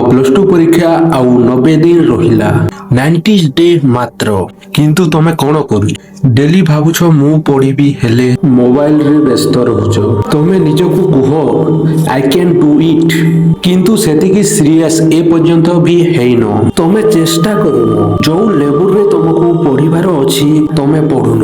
Plus two ପରୀକ୍ଷା ଆଉ 90 ଦିନ ରହିଲା 90 ଡେ ମାତ୍ର। କିନ୍ତୁ ତମେ କଣ କରୁଛ? ଡେଲି ଭାବୁଛ ମୁଁ ପଢିବି, ହେଲେ ମୋବାଇଲରେ ବ୍ୟସ୍ତ ରହୁଛ। ତମେ ନିଜକୁ କୁହ ଆଇ କ୍ୟାନ୍ ଡୁ ଇଟ୍, କିନ୍ତୁ ସେତିକି ସିରିୟସ୍ ଏ ପର୍ଯ୍ୟନ୍ତ ବି ହେଇନ। ତମେ ଚେଷ୍ଟା କରୁନ। ଯୋଉ ଲେବୁଲରେ ତମକୁ ପଢିବାର ଅଛି ତମେ ପଢୁନ।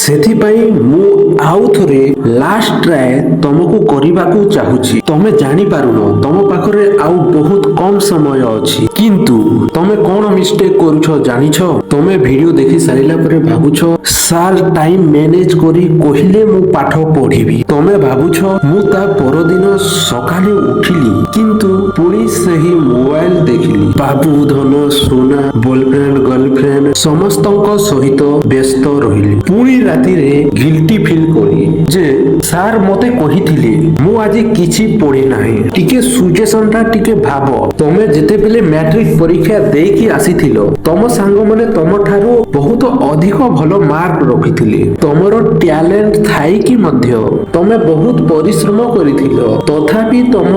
ସେଥିପାଇଁ ମୁଁ ଆଉ ଥରେ ଲାଷ୍ଟ ଟ୍ରାଏ ତମକୁ କରିବାକୁ ଚାହୁଁଛି। ତମେ ଜାଣିପାରୁନ ତମ ପାଖରେ ଆଉ ବହୁତ କମ ସମୟ ଅଛି। କିନ୍ତୁ ତମେ କଣ ମିଷ୍ଟେକ୍ କରୁଛ ଜାଣିଛ? ତମେ ଭିଡିଓ ଦେଖି ସାରିଲା ପରେ ଭାବୁଛ ସାର୍ ଟାଇମ ମ୍ୟାନେଜ କରି କହିଲେ ମୁଁ ପାଠ ପଢିବି। ତମେ ଭାବୁଛ ମୁଁ ତା ପରଦିନ ସକାଳେ ଉଠିଲି କିନ୍ତୁ ପୁଣି ସେହି ମୋବାଇଲ ଦେଖିଲି। ବାବୁ, ଧନ, ସୁନା, ବୟଫ୍ରେଣ୍ଡ, ଗର୍ଲଫ୍ରେଣ୍ଡ ସମସ୍ତଙ୍କ ସହିତ ବ୍ୟସ୍ତ ରହିଲି। ପୁଣି ରାତିରେ ଗିଲ୍ଟି ଫିଲ୍ କଲି ଯେ ସାର୍ ମତେ କହିଥିଲେ ମୁଁ ଆଜି କିଛି ପଢି ନାହିଁ। ଟିକେ ସୁଜେସନ ଟା ଟିକେ ଭାବ। ତମେ ଯେତେବେଳେ ମ୍ୟାଟ୍ରିକ ପରୀକ୍ଷା ଦେଇକି ଆସିଥିଲ ତମ ସାଙ୍ଗମାନେ ତମଠାରୁ ବହୁତ ଅଧିକ ଭଲ ମାର୍କ ରଖିଥିଲେ। ତମର ଟ୍ୟାଲେଣ୍ଟ ଥାଇକି ମଧ୍ୟ ତମେ ବହୁତ ପରିଶ୍ରମ କରିଥିଲ, ତଥାପି ତମ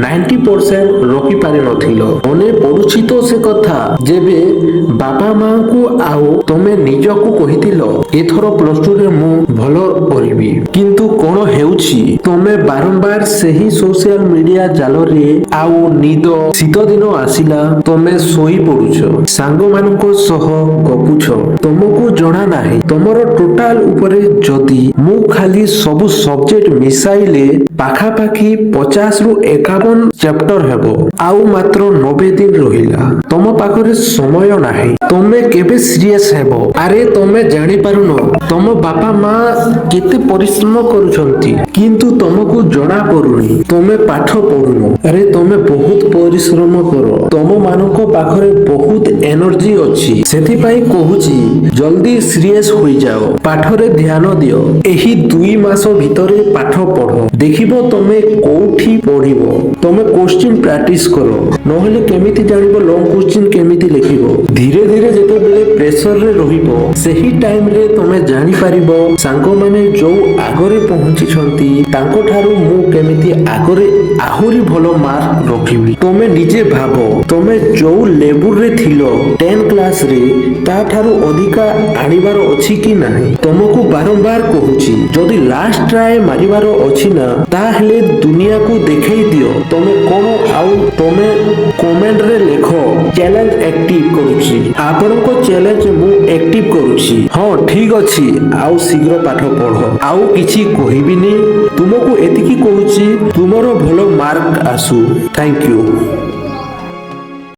90% ରଖିପାରିନଥିଲ। ମନେ ପଡୁଛି ତ ସେ କଥା, ଯେବେ ବାପା ମାଙ୍କୁ ଆଉ ତମେ ନିଜକୁ କହିଥିଲ ଏଥର ପ୍ଲସ ଟୁ ରେ ମୁଁ ଭଲ କରିବି। କିନ୍ତୁ କଣ ହେଉଛି? ତମେ ବାରମ୍ବାର ସେହି ସୋସିଆଲ ମିଡିଆ ଜାଲରେ। ଆଉ ନିଦ, ଶୀତ ଦିନ ଆସିଲା ତମେ ଶୋଇ ପଡୁଛ, ସାଙ୍ଗମାନଙ୍କ ସହ ଗପୁଛ। ତମକୁ ଜଣା ନାହିଁ ତମର ଟୋଟାଲ ଉପରେ ଯଦି ମୁଁ ଖାଲି ସବୁ ସବଜେକ୍ଟ ମିଶାଇଲେ ପାଖାପାଖି 50 ରୁ 51 ଚ୍ୟାପ୍ଟର ହେବ। ଆଉ ମାତ୍ର 90 ଦିନ ରହିଲା। ତମ ପାଖରେ ସମୟ ନାହିଁ। ତମେ କେବେ ସିରିୟସ୍ ହେବ? ଆରେ ତମେ ଜାଣିପାରୁନ ତମ ବାପା ମା କେତେ ପରିଶ୍ରମ କରୁଛନ୍ତି, କିନ୍ତୁ ତମକୁ ଜଣା ପଡୁନି। ତମେ ପାଠ ପଢୁନ। ଆରେ ତମେ ବହୁତ ପରିଶ୍ରମ କର। ତମ ମାନଙ୍କ ପାଖରେ ବହୁତ ଏନର୍ଜି ଅଛି। ସେଥିପାଇଁ କହୁଛି ଜଲ୍ଦି ସିରିୟସ୍ ହୋଇଯାଅ, ପାଠରେ ଧ୍ୟାନ ଦିଅ। ଏହି 2 ମାସ ଭିତରେ ପାଠ ପଢ। ଦେଖିବ ତମେ କୋଉଠି ପଢିବ। ତମେ କୋଶ୍ଚିନ୍ ପ୍ରାକ୍ଟିସ କର, ନହେଲେ କେମିତି ଜାଣିବ ଲଙ୍ଗ କୋଶ୍ଚିନ୍ କେମିତି ଲେଖିବ। ଧୀରେ ଧୀରେ ଯେତେବେଳେ ପ୍ରେସରରେ ରହିବ ସେହି ଟାଇମରେ ତମେ ଜାଣିପାରିବ ସାଙ୍ଗମାନେ ଯୋଉ ଆଗରେ ପହଞ୍ଚିଛନ୍ତି ତାଙ୍କଠାରୁ ମୁଁ କେମିତି ଆଗରେ ଆହୁରି ଭଲ ମାର୍କ ରଖିବି। ତମେ ନିଜେ ଭାବ ତମେ ଯୋଉ ଲେବୁଲରେ ଥିଲ 10 କ୍ଲାସରେ ତାଠାରୁ ଅଧିକା ଆଣିବାର ଅଛି କି ନାହିଁ। ତମକୁ ବାରମ୍ବାର କହୁଛି ଯଦି ଲାଷ୍ଟ ଟ୍ରାଏ ମାରିବାର ଅଛି ନା, ତାହେଲେ ଦୁନିଆକୁ ଦେଖେଇ ଦିଅ ତମେ କଣ। ଆଉ ତମେ କମେଣ୍ଟରେ ଲେଖ ଚ୍ୟାଲେଞ୍ଜ ଆକ୍ଟିଭ କରୁଛି। ଆପଣଙ୍କ ଚ୍ୟାଲେଞ୍ଜ ମୁଁ ଆକ୍ଟିଭ କରୁଛି। ହଁ ଠିକ ଅଛି, ଆଉ ଶୀଘ୍ର ପାଠ ପଢ। ଆଉ କିଛି କହିବିନି। ତୁମକୁ ଏତିକି କହୁଛି ତୁମର ଭଲ ମାର୍କ ଆସୁ। Thank you.